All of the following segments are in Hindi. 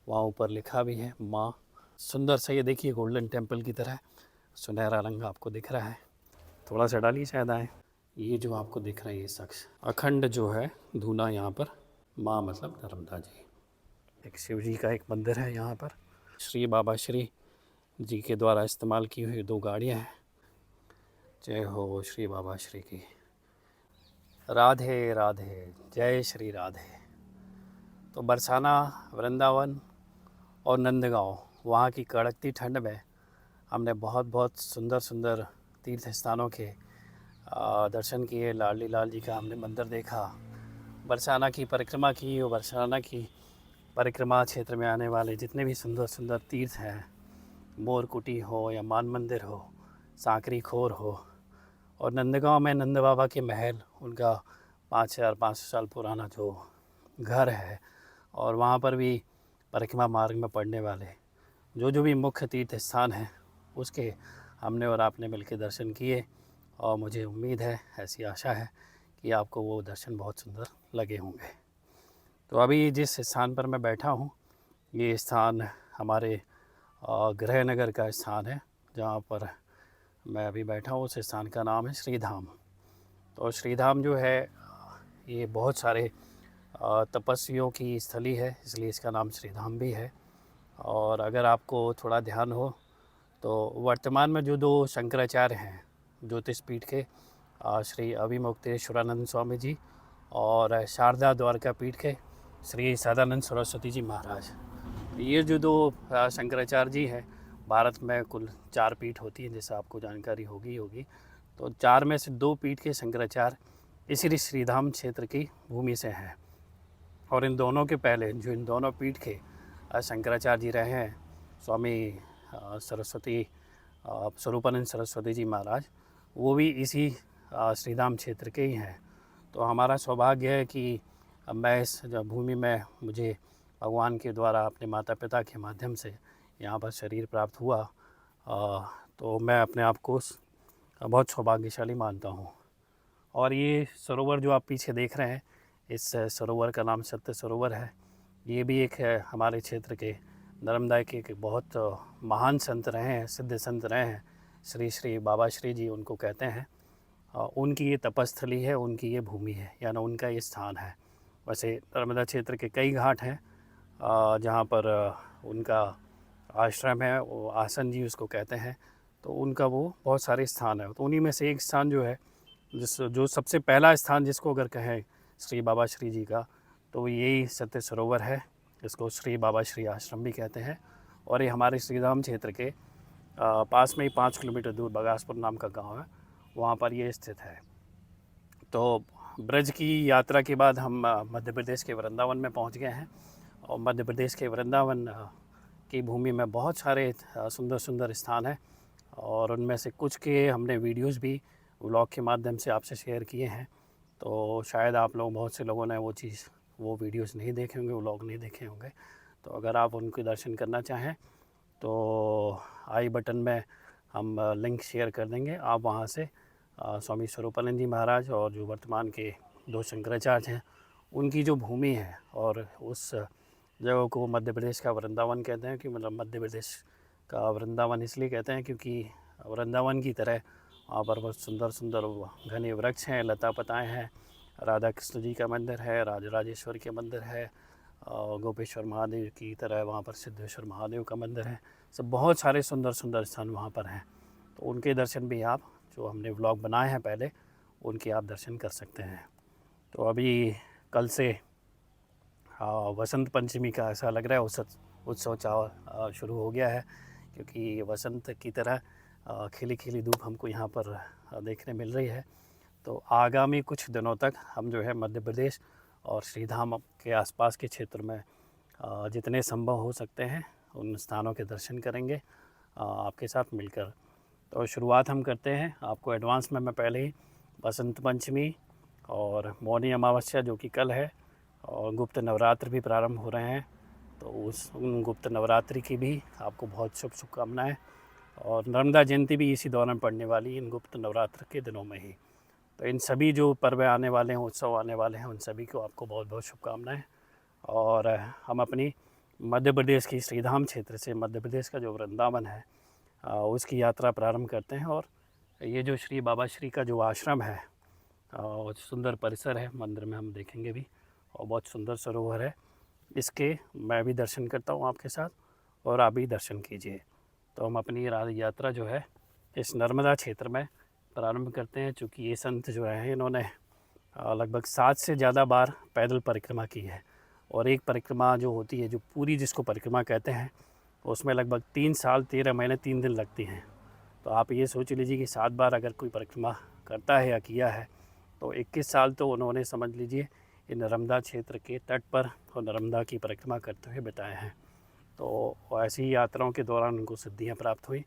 वहाँ ऊपर लिखा भी है माँ। सुंदर सा ये देखिए गोल्डन टेम्पल की तरह सुनहरा रंग आपको दिख रहा है। थोड़ा सा डालिए शायद आए। ये जो आपको दिख रहा है ये शख्स अखंड जो है धूना यहाँ पर, माँ मतलब नर्मदा जी। एक शिव जी का एक मंदिर है यहाँ पर। श्री बाबा श्री जी के द्वारा इस्तेमाल की हुई 2 गाड़ियाँ हैं। जय हो श्री बाबा श्री की। राधे राधे, जय श्री राधे। तो बरसाना, वृंदावन और नंदगांव, वहाँ की कड़कती ठंड में हमने बहुत बहुत सुंदर सुंदर तीर्थ स्थानों के दर्शन किए। लाडली लाल जी का हमने मंदिर देखा, बरसाना की परिक्रमा की। और बरसाना की परिक्रमा क्षेत्र में आने वाले जितने भी सुंदर सुंदर तीर्थ हैं, मोरकुटी हो या मान मंदिर हो, सांकरी खोर हो, और नंदगांव में नंद बाबा के महल, उनका 5,500 साल पुराना जो घर है, और वहाँ पर भी परिक्रमा मार्ग में पड़ने वाले जो भी मुख्य तीर्थ स्थान हैं उसके हमने और आपने मिलकर दर्शन किए। और मुझे उम्मीद है, ऐसी आशा है कि आपको वो दर्शन बहुत सुंदर लगे होंगे। तो अभी जिस स्थान पर मैं बैठा हूँ, ये स्थान हमारे गृहनगर का स्थान है, जहाँ पर मैं अभी बैठा हूँ। उस स्थान का नाम है श्रीधाम। तो श्रीधाम जो है ये बहुत सारे तपस्वियों की स्थली है, इसलिए इसका नाम श्रीधाम भी है। और अगर आपको थोड़ा ध्यान हो तो वर्तमान में जो 2 शंकराचार्य हैं ज्योतिष पीठ के, श्री अभिमुक्तेश्वरानंद स्वामी जी और शारदा द्वारका पीठ के श्री सदानंद सरस्वती जी महाराज, ये जो 2 शंकराचार्य जी हैं, भारत में कुल 4 पीठ होती हैं, जैसे आपको जानकारी होगी। तो 4 में से 2 पीठ के शंकराचार्य इसी श्रीधाम क्षेत्र की भूमि से हैं। और इन दोनों के पहले जो इन दोनों पीठ के शंकराचार्य जी रहे हैं, स्वामी सरस्वती स्वरूपानंद सरस्वती जी महाराज, वो भी इसी श्रीधाम क्षेत्र के ही हैं। तो हमारा सौभाग्य है कि मैं इस भूमि में, मुझे भगवान के द्वारा अपने माता पिता के माध्यम से यहाँ पर शरीर प्राप्त हुआ। तो मैं अपने आप को बहुत सौभाग्यशाली मानता हूँ। और ये सरोवर जो आप पीछे देख रहे हैं, इस सरोवर का नाम सत्य सरोवर है। ये भी एक हमारे क्षेत्र के नर्मदा के एक बहुत महान संत रहे हैं, सिद्ध संत रहे हैं, श्री श्री बाबा श्री जी उनको कहते हैं। उनकी ये तपस्थली है, उनकी ये भूमि है, यानी उनका ये स्थान है। वैसे नर्मदा क्षेत्र के कई घाट हैं जहाँ पर उनका आश्रम है, वो आसन जी उसको कहते हैं। तो उनका वो बहुत सारे स्थान है। तो उन्हीं में से एक स्थान जो है, जो सबसे पहला स्थान जिसको अगर कहें श्री बाबा श्री जी का, तो यही सत्य सरोवर है। इसको श्री बाबा श्री आश्रम भी कहते हैं। और ये हमारे श्रीधाम क्षेत्र के पास में ही 5 किलोमीटर दूर बगासपुर नाम का गांव है, वहाँ पर ये स्थित है। तो ब्रज की यात्रा के बाद हम मध्य प्रदेश के वृंदावन में पहुँच गए हैं। और मध्य प्रदेश के वृंदावन की भूमि में बहुत सारे सुंदर सुंदर स्थान हैं, और उनमें से कुछ के हमने वीडियोस भी व्लॉग के माध्यम से आपसे शेयर किए हैं। तो शायद आप लोग, बहुत से लोगों ने वो वीडियोस नहीं देखे होंगे, व्लॉग नहीं देखे होंगे। तो अगर आप उनके दर्शन करना चाहें तो आई बटन में हम लिंक शेयर कर देंगे। आप वहाँ से स्वामी स्वरूपानंद जी महाराज और जो वर्तमान के 2 शंकराचार्य हैं, उनकी जो भूमि है, और उस जगह को मध्य प्रदेश का वृंदावन कहते हैं। कि मतलब मध्य प्रदेश का वृंदावन इसलिए कहते हैं क्योंकि वृंदावन की तरह वहाँ पर बहुत सुंदर सुंदर घने वृक्ष हैं, लता पताएँ हैं, राधा कृष्ण जी का मंदिर है, राजराजेश्वर के मंदिर है, गोपेश्वर महादेव की तरह वहाँ पर सिद्धेश्वर महादेव का मंदिर है। सब बहुत सारे सुंदर सुंदर स्थान वहाँ पर हैं। तो उनके दर्शन भी आप, जो हमने व्लॉग बनाए हैं पहले, उनके आप दर्शन कर सकते हैं। तो अभी कल से वसंत पंचमी का ऐसा लग रहा है उत्सव शुरू हो गया है, क्योंकि वसंत की तरह खिली खिली धूप हमको यहाँ पर देखने मिल रही है। तो आगामी कुछ दिनों तक हम जो है मध्य प्रदेश और श्रीधाम के आसपास के क्षेत्र में जितने संभव हो सकते हैं उन स्थानों के दर्शन करेंगे आपके साथ मिलकर। तो शुरुआत हम करते हैं। आपको एडवांस में मैं पहले ही बसंत पंचमी और मौनी अमावस्या जो कि कल है, और गुप्त नवरात्र भी प्रारंभ हो रहे हैं, तो उन गुप्त नवरात्रि की भी आपको बहुत शुभकामनाएँ। और नर्मदा जयंती भी इसी दौरान पड़ने वाली, इन गुप्त नवरात्र के दिनों में ही। तो इन सभी जो पर्व आने वाले हैं, उत्सव आने वाले हैं, उन सभी को आपको बहुत बहुत शुभकामनाएँ। और हम अपनी मध्य प्रदेश की श्रीधाम क्षेत्र से मध्य प्रदेश का जो वृंदावन है उसकी यात्रा प्रारंभ करते हैं। और ये जो श्री बाबा श्री का जो आश्रम है और सुंदर परिसर है, मंदिर में हम देखेंगे भी, और बहुत सुंदर सरोवर है। इसके मैं भी दर्शन करता हूँ आपके साथ, और आप भी दर्शन कीजिए। तो हम अपनी यात्रा जो है इस नर्मदा क्षेत्र में प्रारंभ करते हैं। चूँकि ये संत जो हैं इन्होंने लगभग 7 से ज़्यादा बार पैदल परिक्रमा की है। और एक परिक्रमा जो होती है, जो पूरी जिसको परिक्रमा कहते हैं, उसमें लगभग 3 साल 13 महीने 3 दिन लगती हैं। तो आप ये सोच लीजिए कि 7 बार अगर कोई परिक्रमा करता है या किया है, तो 21 साल तो उन्होंने समझ लीजिए ये नर्मदा क्षेत्र के तट पर और नर्मदा की परिक्रमा करते हुए बिताए हैं। तो ऐसी यात्राओं के दौरान उनको सिद्धियाँ प्राप्त हुई,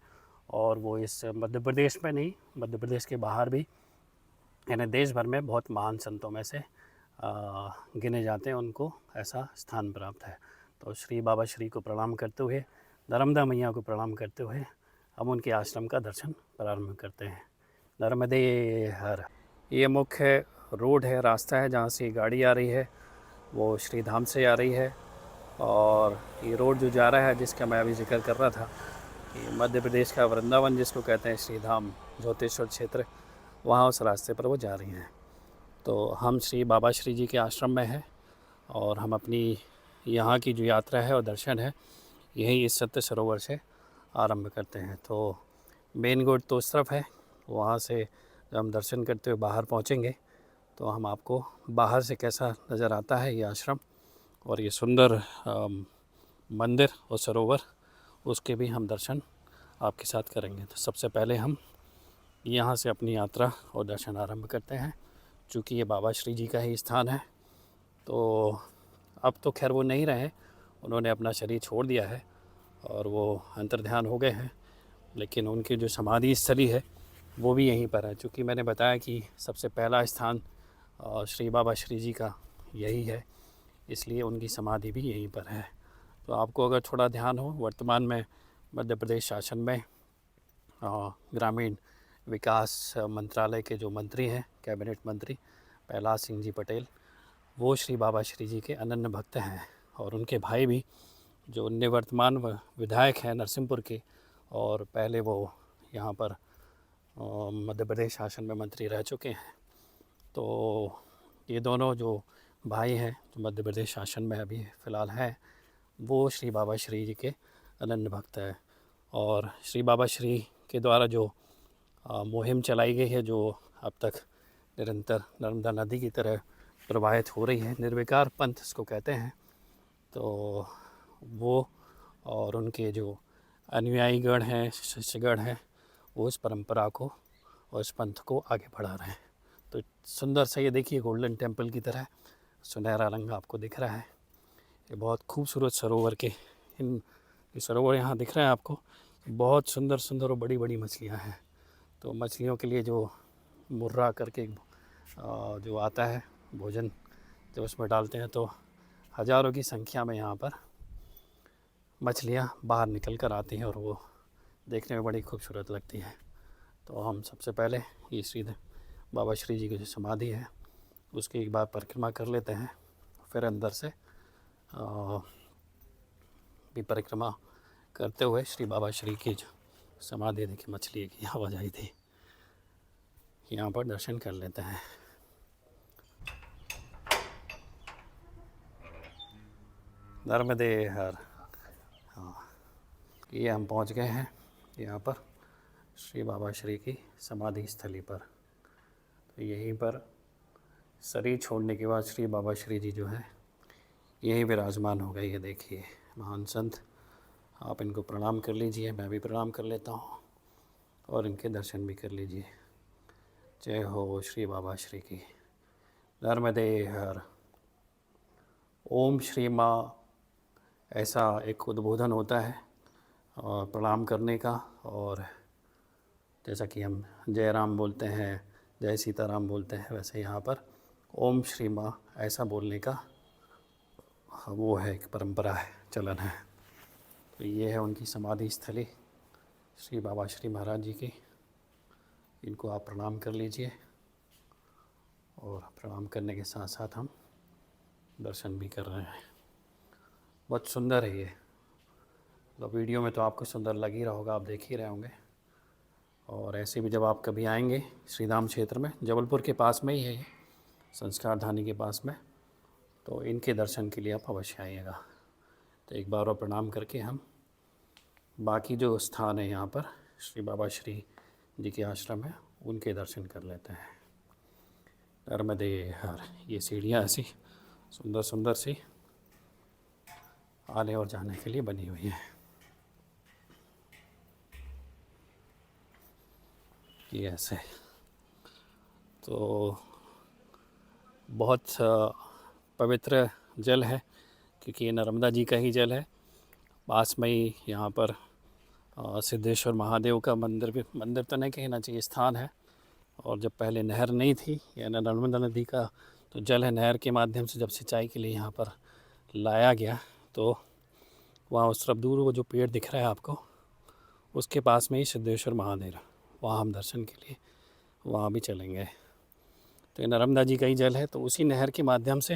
और वो इस मध्य प्रदेश में नहीं, मध्य प्रदेश के बाहर भी, यानी देश भर में बहुत महान संतों में से गिने जाते हैं, उनको ऐसा स्थान प्राप्त है। तो श्री बाबा श्री को प्रणाम करते हुए, नर्मदा मैया को प्रणाम करते हुए हम उनके आश्रम का दर्शन प्रारंभ करते हैं। नर्मदे हर। ये मुख्य रोड है, रास्ता है जहाँ से गाड़ी आ रही है, वो श्री धाम से आ रही है। और ये रोड जो जा रहा है, जिसका मैं अभी जिक्र कर रहा था, ये मध्य प्रदेश का वृंदावन जिसको कहते हैं, श्री धाम ज्योतिश्वर क्षेत्र, वहाँ उस रास्ते पर वो जा रही हैं। तो हम श्री बाबा श्री जी के आश्रम में हैं, और हम अपनी यहाँ की जो यात्रा है और दर्शन है यही इस सत्य सरोवर से आरंभ करते हैं। तो मेन गेट तो उस तरफ है, वहाँ से जब हम दर्शन करते हुए बाहर पहुँचेंगे तो हम आपको बाहर से कैसा नज़र आता है ये आश्रम और ये सुंदर मंदिर और सरोवर, उसके भी हम दर्शन आपके साथ करेंगे। तो सबसे पहले हम यहाँ से अपनी यात्रा और दर्शन आरंभ करते हैं। चूँकि ये बाबा श्री जी का ही स्थान है, तो अब तो खैर वो नहीं रहे, उन्होंने अपना शरीर छोड़ दिया है और वो अंतर्ध्यान हो गए हैं, लेकिन उनकी जो समाधि स्थली है वो भी यहीं पर है। चूँकि मैंने बताया कि सबसे पहला स्थान श्री बाबा श्री जी का यही है, इसलिए उनकी समाधि भी यहीं पर है। तो आपको अगर थोड़ा ध्यान हो, वर्तमान में मध्य प्रदेश शासन में ग्रामीण विकास मंत्रालय के जो मंत्री हैं, कैबिनेट मंत्री प्रहलाद सिंह जी पटेल, वो श्री बाबा श्री जी के अनन्य भक्त हैं। और उनके भाई भी जो निवर्तमान विधायक हैं नरसिंहपुर के, और पहले वो यहाँ पर मध्य प्रदेश शासन में मंत्री रह चुके हैं। तो ये दोनों जो भाई हैं जो मध्य प्रदेश शासन में अभी फ़िलहाल हैं, वो श्री बाबा श्री जी के अनन्य भक्त हैं। और श्री बाबा श्री के द्वारा जो मुहिम चलाई गई है, जो अब तक निरंतर नर्मदा नदी की तरह प्रवाहित हो रही है, निर्विकार पंथ इसको कहते हैं, तो वो और उनके जो अनुयायीगण हैं, शिष्यगण हैं, वो इस परंपरा को और इस पंथ को आगे बढ़ा रहे हैं। तो सुंदर सा ये देखिए गोल्डन टेम्पल की तरह सुनहरा रंग आपको दिख रहा है। ये बहुत खूबसूरत सरोवर के इन सरोवर यहाँ दिख रहे हैं आपको, बहुत सुंदर सुंदर और बड़ी बड़ी मछलियाँ हैं। तो मछलियों के लिए जो मुर्रा करके जो आता है भोजन, जब उसमें डालते हैं तो हज़ारों की संख्या में यहाँ पर मछलियाँ बाहर निकल कर आती हैं और वो देखने में बड़ी खूबसूरत लगती है। तो हम सबसे पहले ये श्री बाबा श्री जी की जो समाधि है उसकी एक बार परिक्रमा कर लेते हैं, फिर अंदर से भी परिक्रमा करते हुए श्री बाबा श्री की जो समाधि, देखिए मछली की आवाज़ आई थी, यहाँ पर दर्शन कर लेते हैं। नर्मदे हर। हाँ, ये हम पहुँच गए हैं यहाँ पर श्री बाबा श्री की समाधि स्थली पर। तो यहीं पर शरीर छोड़ने के बाद श्री बाबा श्री जी जो है यहीं विराजमान हो गए। ये देखिए महान संत, आप इनको प्रणाम कर लीजिए, मैं भी प्रणाम कर लेता हूँ और इनके दर्शन भी कर लीजिए। जय हो श्री बाबा श्री की। नर्मदे हर। ओम श्री माँ, ऐसा एक उद्बोधन होता है और प्रणाम करने का, और जैसा कि हम जय राम बोलते हैं, जय सीताराम बोलते हैं, वैसे यहाँ पर ओम श्री माँ ऐसा बोलने का वो है, एक परंपरा है, चलन है। तो ये है उनकी समाधि स्थली श्री बाबा श्री महाराज जी की। इनको आप प्रणाम कर लीजिए और प्रणाम करने के साथ साथ हम दर्शन भी कर रहे हैं। बहुत सुंदर है ये। तो वीडियो में तो आपको सुंदर लग ही रहा होगा, आप देख ही रहे होंगे। और ऐसे भी जब आप कभी आएंगे श्री राम क्षेत्र में, जबलपुर के पास में ही है ये, संस्कार धानी के पास में, तो इनके दर्शन के लिए आप अवश्य आइएगा। तो एक बार और प्रणाम करके हम बाकी जो स्थान है यहाँ पर श्री बाबा श्री जी के आश्रम है उनके दर्शन कर लेते हैं। नर्मदे हर। ये सीढ़ियाँ ऐसी सुंदर सुंदर सी आने और जाने के लिए बनी हुई हैं। ये ऐसे तो बहुत पवित्र जल है, क्योंकि ये नर्मदा जी का ही जल है। पास में ही यहाँ पर सिद्धेश्वर महादेव का मंदिर तो नहीं कहना चाहिए, स्थान है। और जब पहले नहर नहीं थी, या नर्मदा नदी का तो जल है, नहर के माध्यम से जब सिंचाई के लिए यहाँ पर लाया गया, तो वहाँ उस तरफ दूर वो जो पेड़ दिख रहा है आपको, उसके पास में ही सिद्धेश्वर महादेव, वहाँ हम दर्शन के लिए वहाँ भी चलेंगे। तो ये नर्मदा जी का ही जल है, तो उसी नहर के माध्यम से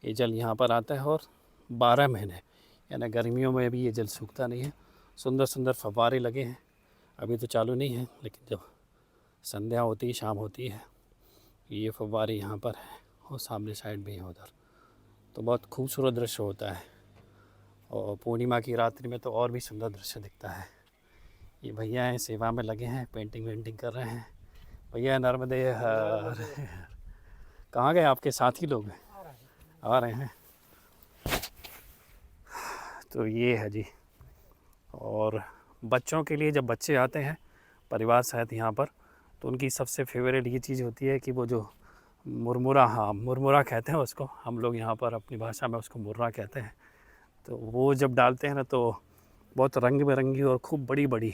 ये जल यहाँ पर आता है। और 12 महीने, यानी गर्मियों में भी ये जल सूखता नहीं है। सुंदर सुंदर फव्वारे लगे हैं, अभी तो चालू नहीं है, लेकिन जब संध्या होती है, शाम होती है, ये फव्वारे यहाँ पर है और सामने साइड भी है उधर। तो बहुत खूबसूरत दृश्य होता है, और पूर्णिमा की रात्रि में तो और भी सुंदर दृश्य दिखता है। ये भैया हैं, सेवा में लगे हैं, पेंटिंग वेंटिंग कर रहे हैं। भैया नर्मदे हर। कहाँ गए आपके साथी लोग? आ रहे हैं। तो ये है जी। और बच्चों के लिए जब बच्चे आते हैं परिवार सहित यहाँ पर, तो उनकी सबसे फेवरेट ये चीज़ होती है कि वो जो मुरमुरा, हाँ मुरमुरा कहते हैं उसको, हम लोग यहाँ पर अपनी भाषा में उसको मुर्रा कहते हैं। तो वो जब डालते हैं ना, तो बहुत रंग बिरंगी और खूब बड़ी बड़ी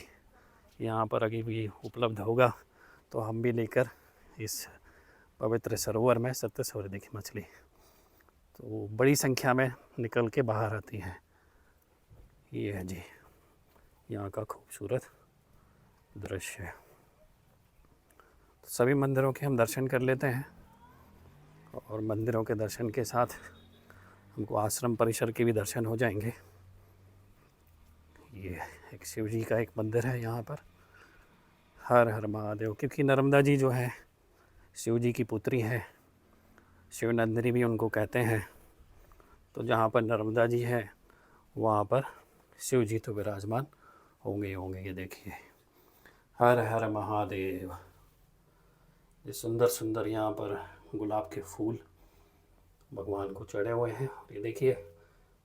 यहाँ पर अभी भी उपलब्ध होगा। तो हम भी लेकर इस पवित्र सरोवर में, सत्य सरोवर देखी मछली तो बड़ी संख्या में निकल के बाहर आती हैं। ये है जी यहाँ का खूबसूरत दृश्य। तो सभी मंदिरों के हम दर्शन कर लेते हैं, और मंदिरों के दर्शन के साथ हमको आश्रम परिसर के भी दर्शन हो जाएंगे। ये एक शिव जी का एक मंदिर है यहाँ पर। हर हर महादेव, क्योंकि नर्मदा जी जो है शिव जी की पुत्री है, शिवनंदिनी भी उनको कहते हैं। तो जहाँ पर नर्मदा जी है वहाँ पर शिव जी तो विराजमान होंगे होंगे। ये देखिए, हर हर महादेव। ये सुंदर सुंदर यहाँ पर गुलाब के फूल भगवान को चढ़े हुए हैं। ये देखिए,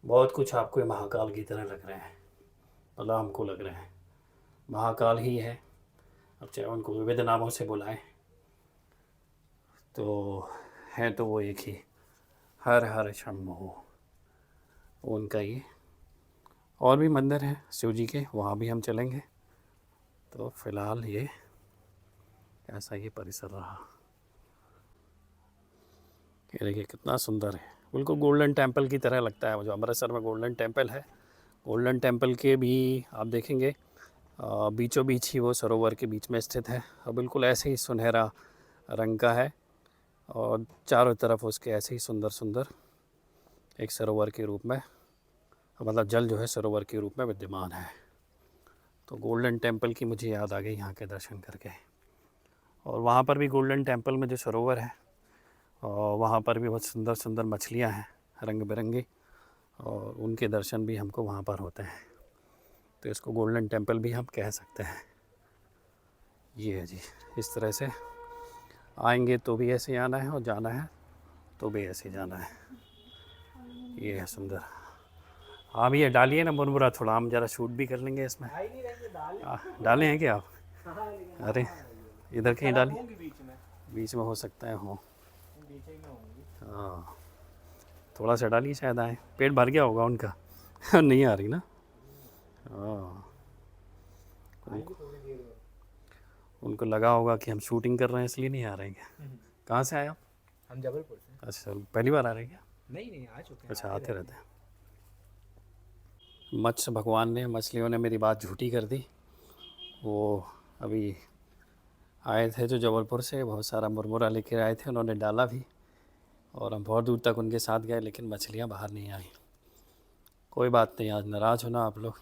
बहुत कुछ आपको ये महाकाल की तरह लग रहे हैं, मतलब हमको लग रहे हैं महाकाल ही है। अब चाहे उनको विविध नामों से बुलाएं, तो है तो वो एक ही, हर हर शंभो उनका ही। और भी मंदिर हैं शिव जी के, वहाँ भी हम चलेंगे। तो फिलहाल ये ऐसा ये परिसर रहा। ये देखिए कितना सुंदर है, बिल्कुल गोल्डन टेम्पल की तरह लगता है। जो अमृतसर में गोल्डन टेम्पल है, गोल्डन टेम्पल के भी आप देखेंगे बीचों बीच ही वो सरोवर के बीच में स्थित है, और बिल्कुल ऐसे ही सुनहरा रंग का है, और चारों तरफ उसके ऐसे ही सुंदर सुंदर एक सरोवर के रूप में, मतलब जल जो है सरोवर के रूप में विद्यमान है। तो गोल्डन टेम्पल की मुझे याद आ गई यहाँ के दर्शन करके। और वहाँ पर भी गोल्डन टेम्पल में जो सरोवर है, और वहाँ पर भी बहुत सुंदर सुंदर मछलियाँ हैं रंग बिरंगी, और उनके दर्शन भी हमको वहाँ पर होते हैं। तो इसको गोल्डन टेम्पल भी हम कह सकते हैं। ये है जी, इस तरह से आएंगे तो भी ऐसे आना है, और जाना है तो भी ऐसे जाना है। ये है सुंदर। हाँ भैया डालिए ना मुरमुरा, थोड़ा हम ज़रा शूट भी कर लेंगे इसमें। डाले हैं क्या आप? अरे इधर कहीं डालिए, बीच में हो सकता है हो। हाँ थोड़ा सा डालिए, शायद आए। पेट भर गया होगा उनका। नहीं आ रही ना? हाँ उनको लगा होगा कि हम शूटिंग कर रहे हैं इसलिए नहीं आ रहे हैं क्या? कहाँ से आए आप? हम जबलपुर से। अच्छा, पहली बार आ रहे हैं क्या? नहीं आ चुके हैं। अच्छा, आते रहते हैं। मत्स्य भगवान ने, मछलियों ने मेरी बात झूठी कर दी। वो अभी आए थे जो जबलपुर से, बहुत सारा मुरमुरा लेकर आए थे, उन्होंने डाला भी, और हम बहुत दूर तक उनके साथ गए, लेकिन मछलियाँ बाहर नहीं आई। कोई बात नहीं, आज नाराज़ हो ना आप लोग,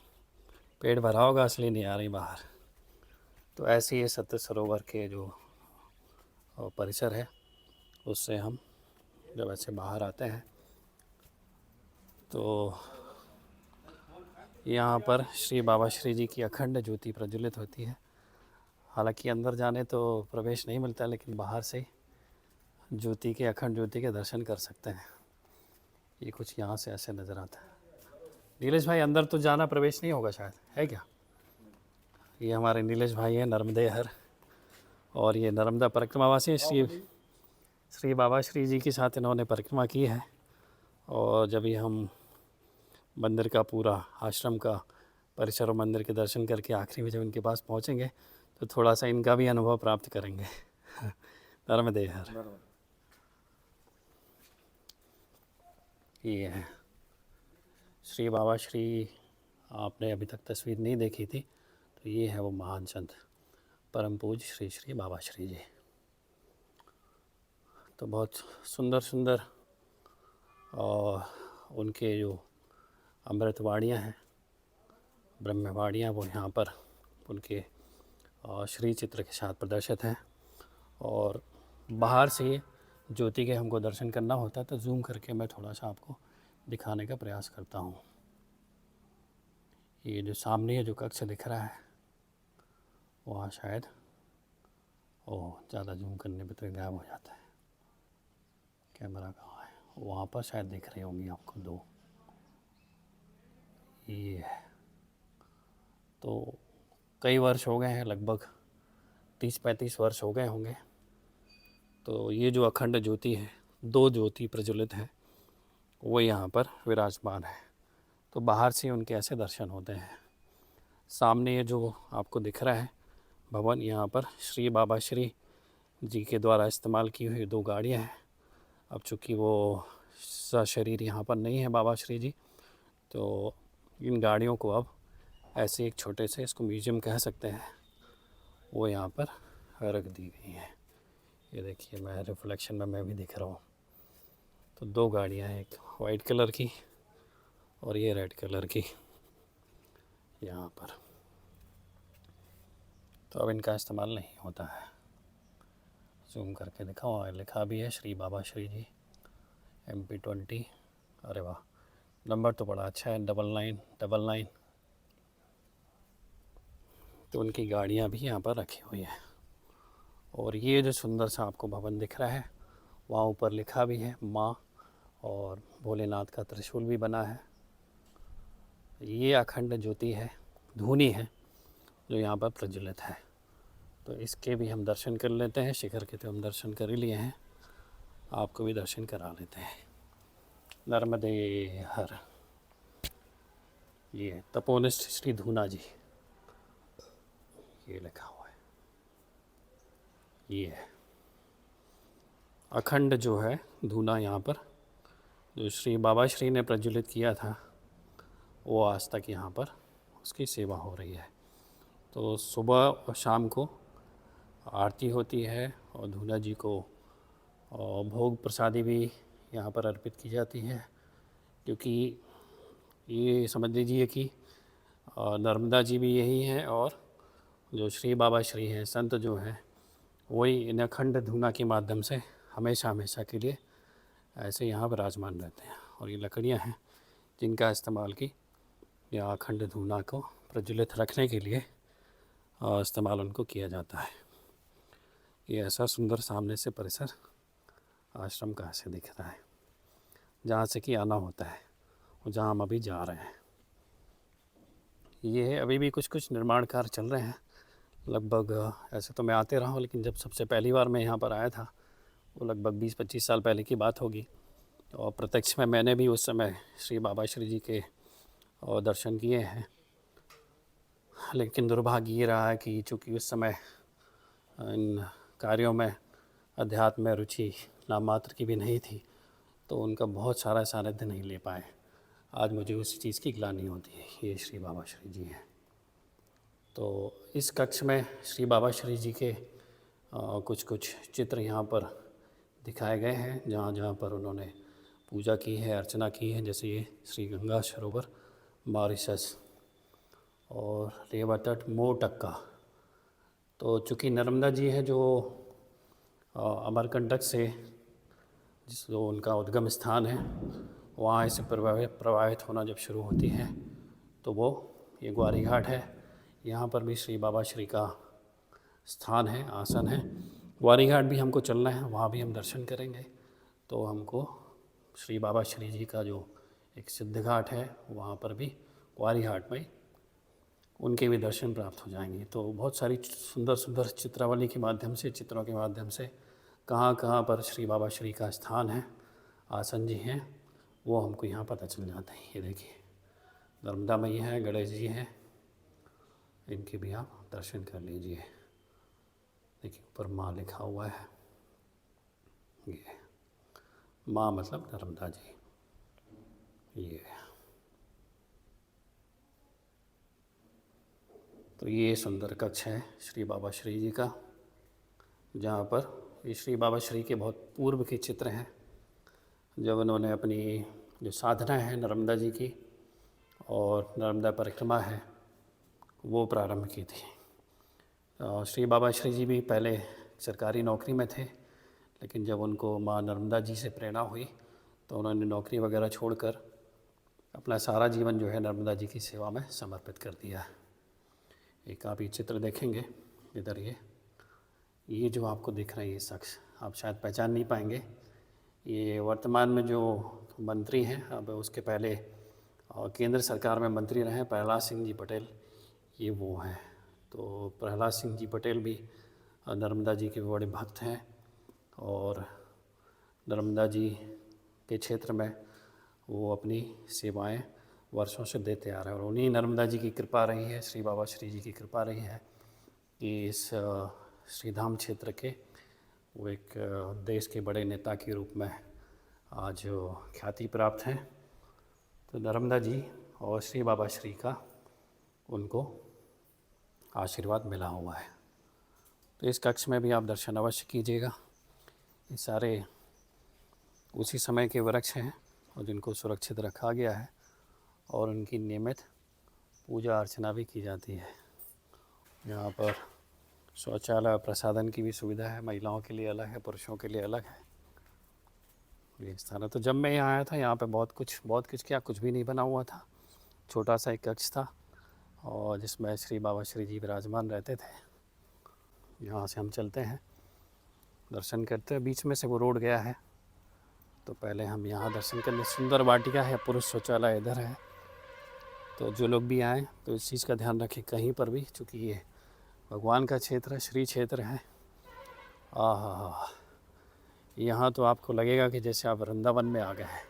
पेट भरा होगा इसलिए नहीं आ रही बाहर। तो ऐसे ही सत्य सरोवर के जो परिसर है उससे हम जब ऐसे बाहर आते हैं तो यहाँ पर श्री बाबा श्री जी की अखंड ज्योति प्रज्वलित होती है। हालांकि अंदर जाने तो प्रवेश नहीं मिलता, लेकिन बाहर से ज्योति के अखंड ज्योति के दर्शन कर सकते हैं। ये कुछ यहाँ से ऐसे नज़र आता है। नीलेश भाई, अंदर तो जाना प्रवेश नहीं होगा शायद, है क्या? ये हमारे नीलेश भाई हैं नर्मदेहर, और ये नर्मदा परिक्रमावासी श्री बाबा श्री जी के साथ इन्होंने परिक्रमा की है। और जब भी हम मंदिर का पूरा आश्रम का परिसर और मंदिर के दर्शन करके आखिरी में जब इनके पास पहुंचेंगे तो थोड़ा सा इनका भी अनुभव प्राप्त करेंगे। नर्मदेहर ये है श्री बाबा श्री। आपने अभी तक तस्वीर नहीं देखी थी, तो ये है वो महान संत परम पूज्य श्री श्री बाबा श्री जी। तो बहुत सुंदर सुंदर और उनके जो अमृतवाणियाँ हैं, ब्रह्मवाणियाँ, वो यहाँ पर उनके श्री चित्र के साथ प्रदर्शित हैं। और बाहर से ज्योति के हमको दर्शन करना होता है तो जूम करके मैं थोड़ा सा आपको दिखाने का प्रयास करता हूँ। ये जो सामने है जो कक्ष दिख रहा है वहाँ शायद, ओह ज़्यादा जूम करने पे तो गायब हो जाता है, कैमरा कहाँ है? वहाँ पर शायद दिख रही होंगी आपको दो। ये है, तो कई वर्ष हो गए हैं, लगभग 30-35 वर्ष हो गए होंगे। तो ये जो अखंड ज्योति है, दो ज्योति प्रज्वलित है, वो यहाँ पर विराजमान है। तो बाहर से उनके ऐसे दर्शन होते हैं। सामने ये जो आपको दिख रहा है भवन, यहाँ पर श्री बाबा श्री जी के द्वारा इस्तेमाल की हुई दो गाड़ियाँ हैं। अब चूँकि वो सशरीर यहाँ पर नहीं है बाबा श्री जी, तो इन गाड़ियों को अब ऐसे एक छोटे से, इसको म्यूजियम कह सकते हैं, वो यहाँ पर रख दी गई हैं। ये देखिए, मैं रिफ्लेक्शन में मैं भी दिख रहा हूँ। तो दो गाड़ियाँ हैं, एक वाइट कलर की और ये रेड कलर की यहाँ पर। तो अब इनका इस्तेमाल नहीं होता है। जूम करके दिखाओ, लिखा भी है श्री बाबा श्री जी MP20। अरे वाह, नंबर तो बड़ा अच्छा है, 9999। तो उनकी गाड़ियाँ भी यहाँ पर रखी हुई हैं। और ये जो सुंदर सा आपको भवन दिख रहा है, वहाँ ऊपर लिखा भी है माँ, और भोलेनाथ का त्रिशूल भी बना है। ये अखंड ज्योति है, धूनी है, जो यहाँ पर प्रज्वलित है। तो इसके भी हम दर्शन कर लेते हैं। शिखर के तो हम दर्शन कर ही लिए हैं, आपको भी दर्शन करा लेते हैं। नर्मदेहर, ये तपोनिष्ठ श्री धूना जी, ये लिखा हुआ है। ये है अखंड जो है धूना, यहाँ पर जो श्री बाबा श्री ने प्रज्वलित किया था, वो आज तक यहाँ पर उसकी सेवा हो रही है। तो सुबह और शाम को आरती होती है और धूना जी को भोग प्रसादी भी यहाँ पर अर्पित की जाती है। क्योंकि ये समझ लीजिए कि नर्मदा जी भी यही हैं, और जो श्री बाबा श्री हैं, संत जो हैं, वही इन अखंड धूना के माध्यम से हमेशा हमेशा के लिए ऐसे यहाँ विराजमान रहते हैं। और ये लकड़ियाँ हैं जिनका इस्तेमाल की या अखंड धूना को प्रज्वलित रखने के लिए इस्तेमाल उनको किया जाता है। ये ऐसा सुंदर सामने से परिसर आश्रम का ऐसे दिख रहा है, जहाँ से कि आना होता है और जहाँ हम अभी जा रहे हैं। ये अभी भी कुछ कुछ निर्माण कार्य चल रहे हैं। लगभग ऐसे तो मैं आते रहा हूँ, लेकिन जब सबसे पहली बार मैं यहाँ पर आया था वो लगभग 20-25 साल पहले की बात होगी। और प्रत्यक्ष में मैंने भी उस समय श्री बाबा श्री जी के दर्शन किए हैं। लेकिन दुर्भाग्य ये रहा है कि चूँकि उस समय इन कार्यों में अध्यात्म में रुचि नाम मात्र की भी नहीं थी, तो उनका बहुत सारा सानिध्य नहीं ले पाए। आज मुझे उस चीज़ की ग्लानि होती है। ये श्री बाबा श्री जी हैं। तो इस कक्ष में श्री बाबा श्री जी के कुछ कुछ चित्र यहाँ पर दिखाए गए हैं, जहाँ जहाँ पर उन्होंने पूजा की है, अर्चना की है। जैसे ये श्री गंगा सरोवर मॉरिशस, और रेवा तट मोरटक्का। तो चूँकि नर्मदा जी है जो अमरकंटक से जो उनका उद्गम स्थान है, वहाँ से प्रवाहित होना जब शुरू होती है तो वो ये ग्वारी घाट है। यहाँ पर भी श्री बाबा श्री का स्थान है, आसन है। ग्वारी घाट भी हमको चलना है, वहाँ भी हम दर्शन करेंगे। तो हमको श्री बाबा श्री जी का जो एक सिद्ध घाट है, वहाँ पर भी ग्वारी घाट में उनके भी दर्शन प्राप्त हो जाएंगे। तो बहुत सारी सुंदर सुंदर चित्रावली के माध्यम से, चित्रों के माध्यम से कहाँ कहाँ पर श्री बाबा श्री का स्थान है, आसन जी हैं, वो हमको यहाँ पता चल जाता है। ये देखिए नर्मदा मैया है, गणेश जी हैं, इनके भी आप दर्शन कर लीजिए। देखिए ऊपर माँ लिखा हुआ है, ये माँ मतलब नर्मदा जी। ये तो ये सुंदर कक्ष है श्री बाबा श्री जी का, जहाँ पर ये श्री बाबा श्री के बहुत पूर्व के चित्र हैं, जब उन्होंने अपनी जो साधना है नर्मदा जी की और नर्मदा परिक्रमा है वो प्रारंभ की थी। श्री बाबा श्री जी भी पहले सरकारी नौकरी में थे, लेकिन जब उनको माँ नर्मदा जी से प्रेरणा हुई तो उन्होंने नौकरी वगैरह छोड़कर अपना सारा जीवन जो है नर्मदा जी की सेवा में समर्पित कर दिया। एक आप ये चित्र देखेंगे इधर, ये जो आपको दिख रहा है ये शख्स आप शायद पहचान नहीं पाएंगे, ये वर्तमान में जो मंत्री हैं, अब उसके पहले केंद्र सरकार में मंत्री रहे प्रहलाद सिंह जी पटेल, ये वो हैं। तो प्रहलाद सिंह जी पटेल भी नर्मदा जी के बड़े भक्त हैं और नर्मदा जी के क्षेत्र में वो अपनी सेवाएं वर्षों से देते आ रहे हैं। और उन्हीं नर्मदा जी की कृपा रही है, श्री बाबा श्री जी की कृपा रही है कि इस श्रीधाम क्षेत्र के वो एक देश के बड़े नेता के रूप में आज ख्याति प्राप्त हैं। तो नर्मदा जी और श्री बाबा श्री का उनको आशीर्वाद मिला हुआ है। तो इस कक्ष में भी आप दर्शन अवश्य कीजिएगा। ये सारे उसी समय के वृक्ष हैं और जिनको सुरक्षित रखा गया है और उनकी नियमित पूजा अर्चना भी की जाती है। यहाँ पर शौचालय प्रसाधन की भी सुविधा है, महिलाओं के लिए अलग है, पुरुषों के लिए अलग है। ये स्थान है। तो जब मैं यहाँ आया था यहाँ पे बहुत कुछ क्या, कुछ भी नहीं बना हुआ था, छोटा सा एक कक्ष था और जिसमें श्री बाबा श्री जी विराजमान रहते थे। यहाँ से हम चलते हैं, दर्शन करते हैं, बीच में से वो रोड गया है, तो पहले हम यहाँ दर्शन करने। सुंदर वाटिका है, पुरुष शौचालय इधर है। तो जो लोग भी आएँ तो इस चीज़ का ध्यान रखें कहीं पर भी, चूँकि ये भगवान का क्षेत्र है, श्री क्षेत्र है। यहाँ तो आपको लगेगा कि जैसे आप वृंदावन में आ गए हैं।